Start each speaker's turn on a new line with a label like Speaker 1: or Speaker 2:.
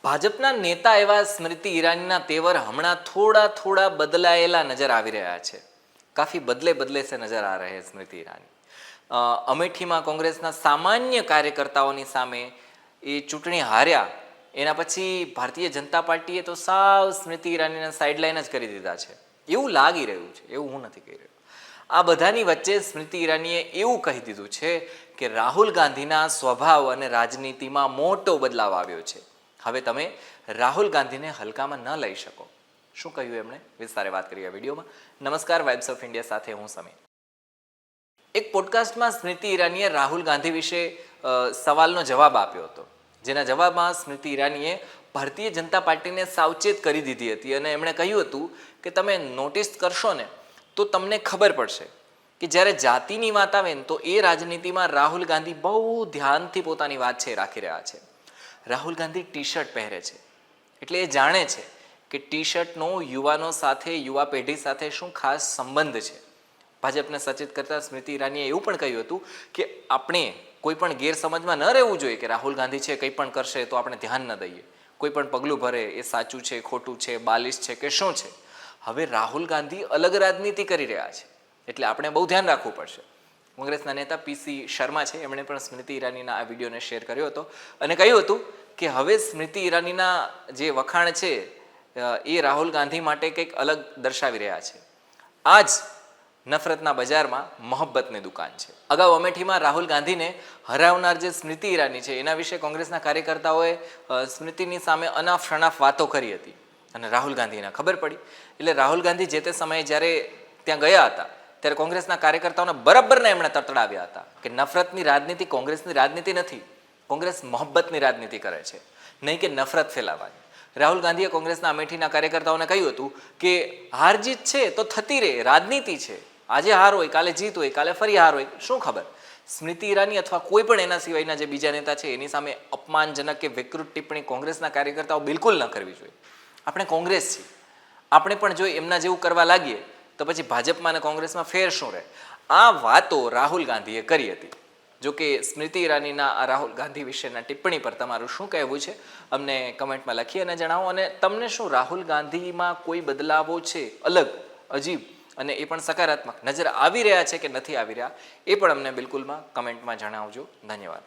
Speaker 1: ભાજપના નેતા એવા સ્મૃતિ ઈરાનીના તેવર હમણાં થોડા બદલાયેલા નજર આવી રહ્યા છે. કાફી બદલે સે નજર આ રહે સ્મૃતિ ઈરાની. અમેઠીમાં કોંગ્રેસના સામાન્ય કાર્યકર્તાઓની સામે એ ચૂંટણી હાર્યા એના પછી ભારતીય જનતા પાર્ટીએ તો સાવ સ્મૃતિ ઈરાનીના સાઇડલાઇન જ કરી દીધા છે એવું લાગી રહ્યું છે, એવું હું નથી કહી રહ્યો. આ બધાની વચ્ચે સ્મૃતિ ઈરાનીએ એવું કહી દીધું છે કે રાહુલ ગાંધીના સ્વભાવ અને રાજનીતિમાં મોટો બદલાવ આવ્યો છે. હવે તમે રાહુલ ગાંધીને હલકામાં ન લઈ શકો. શું કહ્યું એમણે? વિસ્તારે વાત કરીએ વિડીયોમાં. નમસ્કાર, વાઇબ્સ ઓફ ઇન્ડિયા સાથે હું સમીર. એક પોડકાસ્ટમાં સ્મૃતિ ઈરાનીએ રાહુલ ગાંધી વિશે સવાલનો જવાબ આપ્યો હતો, જેના જવાબમાં સ્મૃતિ ઈરાનીએ ભારતીય જનતા પાર્ટીને સાવચેત કરી દીધી હતી અને એમણે કહ્યું હતું કે તમે નોટિસ કરશો ને તો તમને ખબર પડશે કે જ્યારે જાતિની વાત આવે ને તો એ રાજનીતિમાં રાહુલ ગાંધી બહુ ધ્યાનથી પોતાની વાત છે રાખી રહ્યા છે. રાહુલ ગાંધી ટી શર્ટ પહેરે છે એટલે એ જાણે છે કે ટી શર્ટનો યુવાનો સાથે, યુવા પેઢી સાથે શું ખાસ સંબંધ છે. ભાજપને સચેત કરતા સ્મૃતિ ઈરાનીએ એવું પણ કહ્યું હતું કે આપણે કોઈ પણ ગેરસમજમાં ન રહેવું જોઈએ કે રાહુલ ગાંધી છે કંઈ પણ કરશે તો આપણે ધ્યાન ન દઈએ, કોઈ પણ પગલું ભરે એ સાચું છે, ખોટું છે, બાલિશ છે કે શું છે. હવે રાહુલ ગાંધી અલગ રાજનીતિ કરી રહ્યા છે એટલે આપણે બહુ ધ્યાન રાખવું પડશે. કોંગ્રેસના નેતા પીસી શર્મા છે, એમણે પણ સ્મૃતિ ઈરાનીના આ વિડીયોને શેર કર્યો હતો અને કહ્યું હતું કે હવે સ્મૃતિ ઈરાનીના જે વખાણ છે એ રાહુલ ગાંધી માટે કંઈક અલગ દર્શાવી રહ્યા છે. આ જ નફરતના બજારમાં મોહબ્બતની દુકાન છે. અગાઉ અમેઠીમાં રાહુલ ગાંધીને હરાવનાર જે સ્મૃતિ ઈરાની છે એના વિશે કોંગ્રેસના કાર્યકર્તાઓએ સ્મૃતિની સામે અનાફ શણાફ વાતો કરી હતી અને રાહુલ ગાંધીને ખબર પડી એટલે રાહુલ ગાંધી જે તે સમયે જ્યારે ત્યાં ગયા હતા ત્યારે કોંગ્રેસના કાર્યકર્તાઓને બરાબરના એમણે તતડાવ્યા હતા કે નફરતની રાજનીતિ કોંગ્રેસની રાજનીતિ નથી, કોંગ્રેસ મોહબ્બતની રાજનીતિ કરે છે, નહીં કે નફરત ફેલાવવાની. રાહુલ ગાંધીએ કોંગ્રેસના અમેઠીના કાર્યકર્તાઓને કહ્યું હતું કે હાર જીત છે તો થતી રહે, રાજનીતિ છે, આજે હાર હોય કાલે જીત હોય, કાલે ફરી હાર હોય, શું ખબર. સ્મૃતિ ઈરાની અથવા કોઈ પણ એના સિવાયના જે બીજા નેતા છે એની સામે અપમાનજનક કે વિકૃત ટિપ્પણી કોંગ્રેસના કાર્યકર્તાઓ બિલકુલ ન કરવી જોઈએ. આપણે કોંગ્રેસ છીએ, આપણે પણ જો એમના જેવું કરવા લાગીએ તો પછી ભાજપમાં અને કોંગ્રેસમાં ફેર શું રહે. આ વાતો રાહુલ ગાંધીએ કરી હતી. જો કે સ્મૃતિ ઈરાનીના આ રાહુલ ગાંધી વિશેના ટિપ્પણી પર તમારું શું કહેવું છે અમને કમેન્ટમાં લખી અને જણાવો. અને તમને શું રાહુલ ગાંધીમાં કોઈ બદલાવો છે અલગ, અજીબ અને એ પણ સકારાત્મક નજર આવી રહ્યા છે કે નથી આવી રહ્યા એ પણ અમને બિલકુલમાં કમેન્ટમાં જણાવજો. ધન્યવાદ.